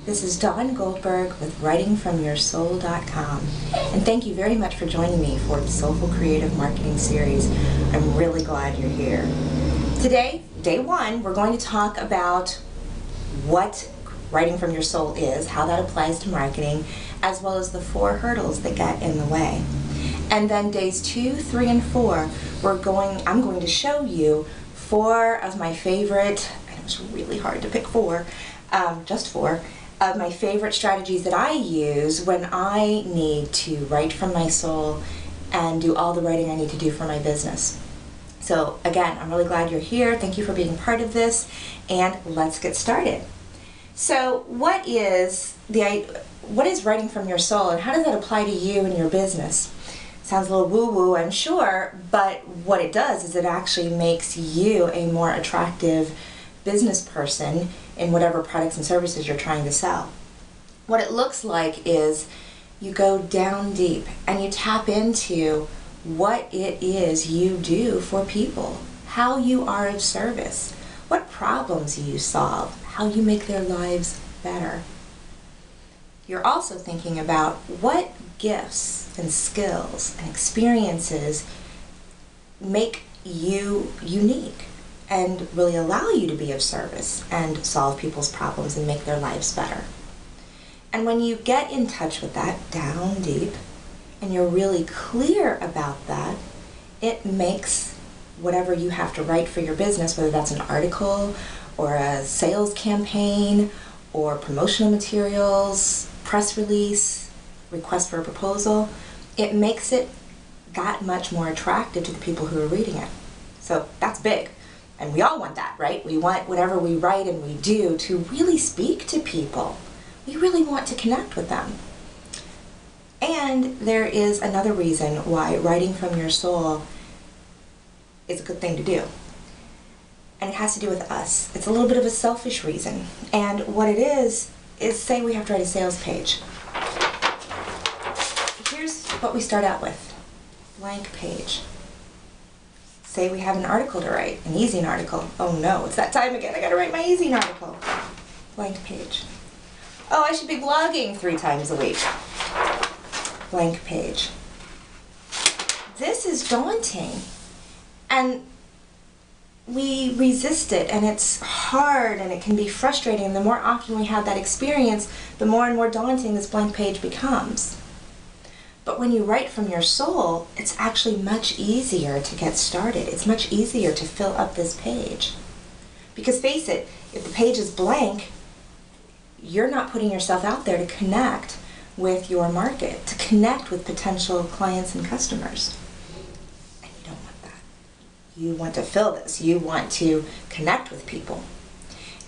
This is Dawn Goldberg with WritingFromYourSoul.com, and thank you very much for joining me for the Soulful Creative Marketing Series. I'm really glad you're here. Today, day one, we're going to talk about what Writing From Your Soul is, how that applies to marketing, as well as the 4 hurdles that get in the way. And then days 2, 3, and 4, I'm going to show you 4 of my favorite, and it was really hard to pick 4, just 4, of my favorite strategies that I use when I need to write from my soul and do all the writing I need to do for my business. So again, I'm really glad you're here. Thank you for being part of this, and let's get started. So what is writing from your soul, and how does that apply to you and your business? Sounds a little woo-woo, I'm sure, but what it does is it actually makes you a more attractive business person in whatever products and services you're trying to sell. What it looks like is you go down deep and you tap into what it is you do for people, how you are of service, what problems you solve, how you make their lives better. You're also thinking about what gifts and skills and experiences make you unique and really allow you to be of service and solve people's problems and make their lives better. And when you get in touch with that down deep and you're really clear about that, it makes whatever you have to write for your business, whether that's an article or a sales campaign or promotional materials, press release, request for a proposal, it makes it that much more attractive to the people who are reading it. So that's big. And we all want that, right? We want whatever we write and we do to really speak to people. We really want to connect with them. And there is another reason why writing from your soul is a good thing to do. And it has to do with us. It's a little bit of a selfish reason. And what it is say we have to write a sales page. Here's what we start out with. Blank page. Say we have an article to write, an e-zine article. Oh no, it's that time again. I gotta write my e-zine article. Blank page. Oh, I should be blogging 3 times a week. Blank page. This is daunting. And we resist it, and it's hard, and it can be frustrating. And the more often we have that experience, the more and more daunting this blank page becomes. But when you write from your soul, it's actually much easier to get started. It's much easier to fill up this page. Because face it, if the page is blank, you're not putting yourself out there to connect with your market, to connect with potential clients and customers. And you don't want that. You want to fill this. You want to connect with people.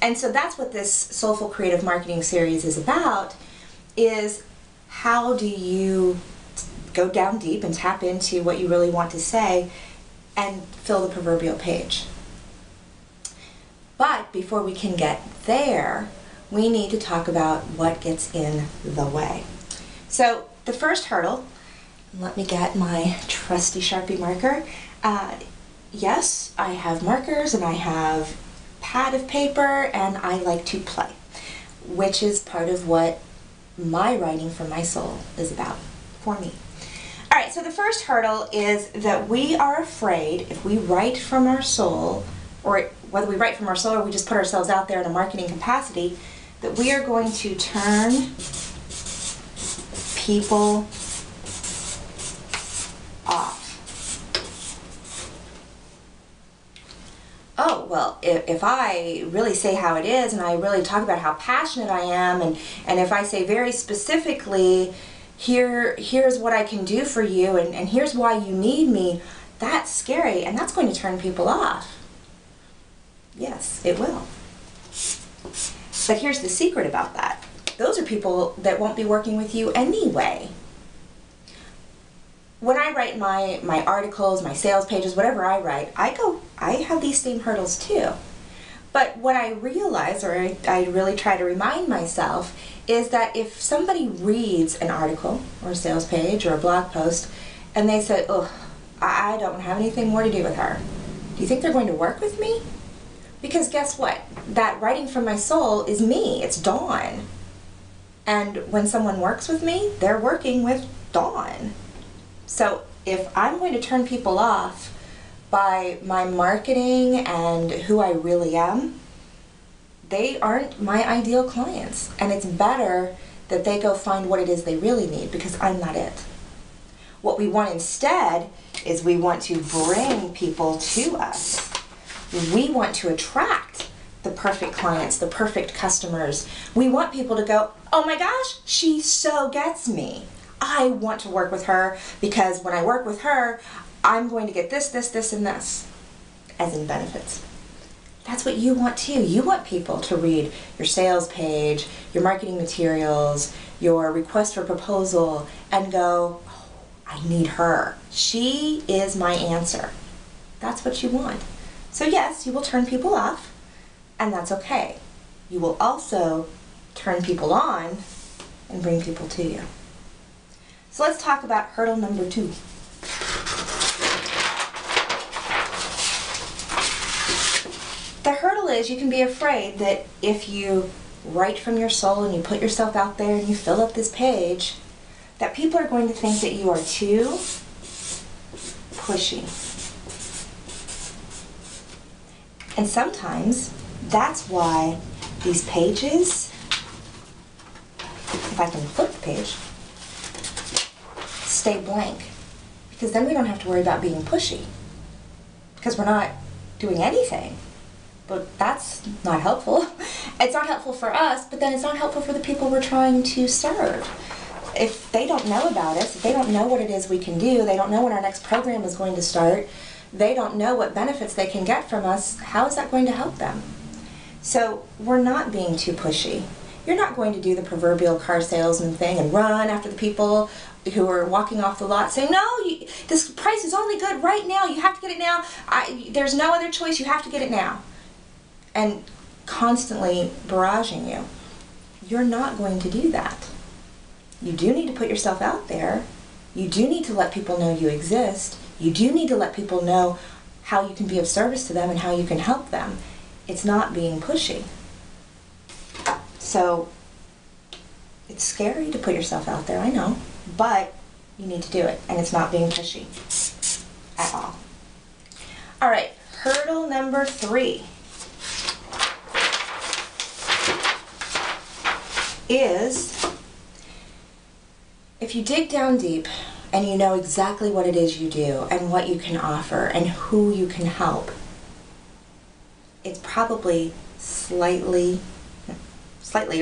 And so that's what this Soulful Creative Marketing Series is about, is how do you go down deep and tap into what you really want to say and fill the proverbial page. But before we can get there, we need to talk about what gets in the way. So the first hurdle, let me get my trusty Sharpie marker. Yes, I have markers and I have pad of paper, and I like to play, which is part of what my writing from my soul is about for me. All right, so the first hurdle is that we are afraid if we write from our soul, or whether we write from our soul or we just put ourselves out there in a marketing capacity, that we are going to turn people off. Oh, well, if I really say how it is and I really talk about how passionate I am, and if I say very specifically, here's what I can do for you, and here's why you need me, that's scary, and that's going to turn people off. Yes, it will. But here's the secret about that. Those are people that won't be working with you anyway. When I write my articles, my sales pages, whatever I write, I have these same hurdles too. But what I realize, or I really try to remind myself, is that if somebody reads an article or a sales page or a blog post and they say, oh, I don't have anything more to do with her, do you think they're going to work with me? Because guess what? That writing from my soul is me. It's Dawn. And when someone works with me, they're working with Dawn. So if I'm going to turn people off by my marketing and who I really am, they aren't my ideal clients. And it's better that they go find what it is they really need, because I'm not it. What we want instead is we want to bring people to us. We want to attract the perfect clients, the perfect customers. We want people to go, oh my gosh, she so gets me. I want to work with her because when I work with her, I'm going to get this, this, this, and this, as in benefits. That's what you want too. You want people to read your sales page, your marketing materials, your request for proposal, and go, oh, I need her. She is my answer. That's what you want. So yes, you will turn people off, and that's okay. You will also turn people on and bring people to you. So let's talk about hurdle number 2. The hurdle is you can be afraid that if you write from your soul and you put yourself out there and you fill up this page, that people are going to think that you are too pushy. And sometimes that's why these pages, if I can flip the page, stay blank. Because then we don't have to worry about being pushy, because we're not doing anything. But that's not helpful. It's not helpful for us, but then it's not helpful for the people we're trying to serve. If they don't know about us, if they don't know what it is we can do, they don't know when our next program is going to start, they don't know what benefits they can get from us, how is that going to help them? So we're not being too pushy. You're not going to do the proverbial car salesman thing and run after the people who are walking off the lot saying, no, this price is only good right now, you have to get it now, there's no other choice, you have to get it now. And constantly barraging you. You're not going to do that. You do need to put yourself out there. You do need to let people know you exist. You do need to let people know how you can be of service to them and how you can help them. It's not being pushy. So it's scary to put yourself out there, I know, but you need to do it, and it's not being pushy at all. All right, hurdle number 3 is, if you dig down deep and you know exactly what it is you do and what you can offer and who you can help, it's probably slightly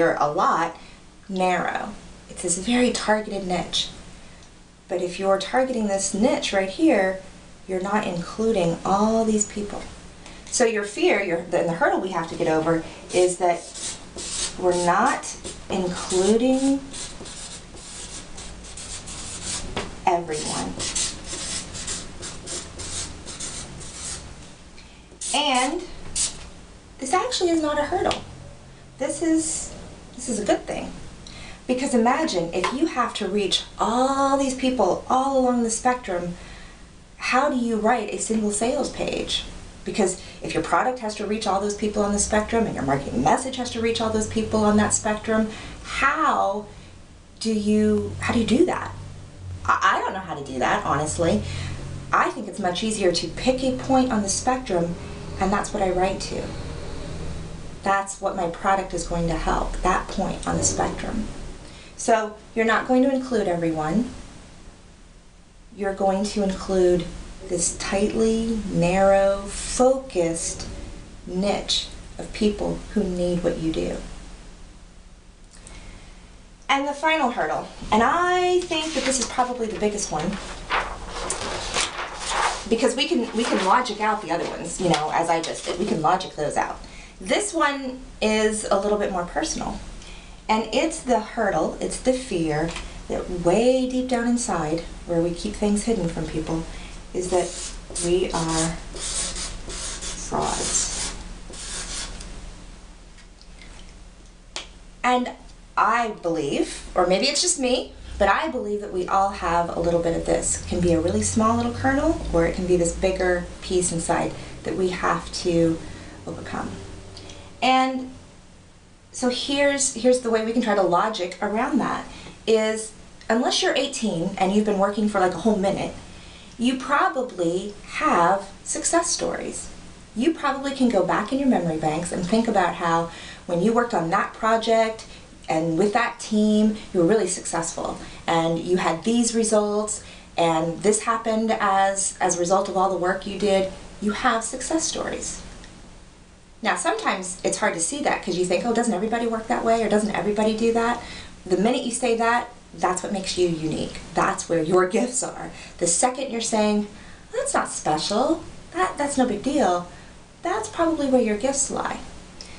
or a lot narrow. It's this very targeted niche. But if you're targeting this niche right here, you're not including all these people. So your fear, and the hurdle we have to get over is that we're not including everyone. And this actually is not a hurdle. This is a good thing. Because imagine if you have to reach all these people all along the spectrum, how do you write a single sales page? Because if your product has to reach all those people on the spectrum and your marketing message has to reach all those people on that spectrum, how do you do that? I don't know how to do that, honestly. I think it's much easier to pick a point on the spectrum, and that's what I write to. That's what my product is going to help, that point on the spectrum. So you're not going to include everyone. You're going to include this tightly, narrow, focused niche of people who need what you do. And the final hurdle, and I think that this is probably the biggest one, because we can logic out the other ones, you know, as I just did. We can logic those out. This one is a little bit more personal. And it's the hurdle, it's the fear that way deep down inside, where we keep things hidden from people, is that we are frauds. And I believe, or maybe it's just me, but I believe that we all have a little bit of this. It can be a really small little kernel, or it can be this bigger piece inside that we have to overcome. And So here's the way we can try to logic around that is, unless you're 18 and you've been working for like a whole minute, you probably have success stories. You probably can go back in your memory banks and think about how when you worked on that project and with that team, you were really successful and you had these results and this happened as a result of all the work you did. You have success stories. Now, sometimes it's hard to see that because you think, oh, doesn't everybody work that way or doesn't everybody do that? The minute you say that, that's what makes you unique. That's where your gifts are. The second you're saying, that's not special, that's no big deal, that's probably where your gifts lie.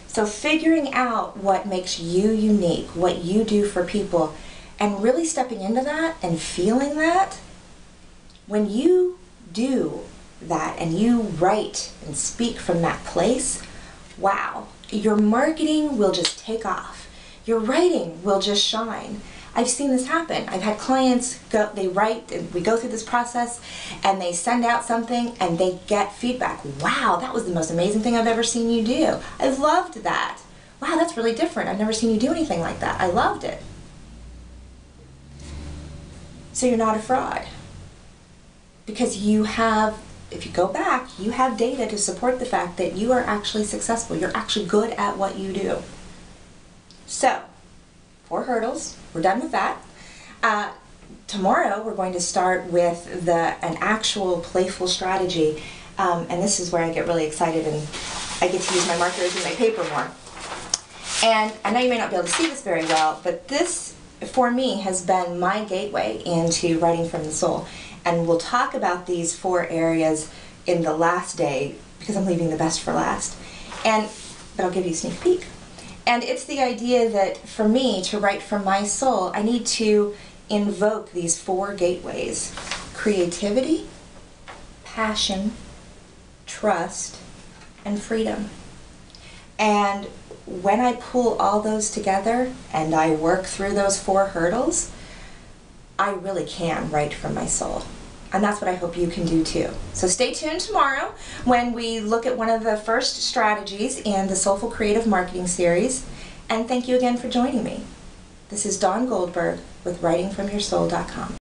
So figuring out what makes you unique, what you do for people, and really stepping into that and feeling that, when you do that and you write and speak from that place, wow, your marketing will just take off. Your writing will just shine. I've seen this happen. I've had clients they write, and we go through this process, and they send out something, and they get feedback. Wow, that was the most amazing thing I've ever seen you do. I loved that. Wow, that's really different. I've never seen you do anything like that. I loved it. So you're not a fraud. Because you have, if you go back, you have data to support the fact that you are actually successful. You're actually good at what you do. So, 4 hurdles. We're done with that. Tomorrow we're going to start with an actual playful strategy, and this is where I get really excited and I get to use my markers and my paper more. And I know you may not be able to see this very well, but this, for me, has been my gateway into writing from the soul. And we'll talk about these 4 areas in the last day because I'm leaving the best for last. But I'll give you a sneak peek. And it's the idea that for me to write from my soul, I need to invoke these 4 gateways: creativity, passion, trust, and freedom. And when I pull all those together and I work through those 4 hurdles, I really can write from my soul. And that's what I hope you can do too. So stay tuned tomorrow when we look at one of the first strategies in the Soulful Creative Marketing Series. And thank you again for joining me. This is Dawn Goldberg with writingfromyoursoul.com.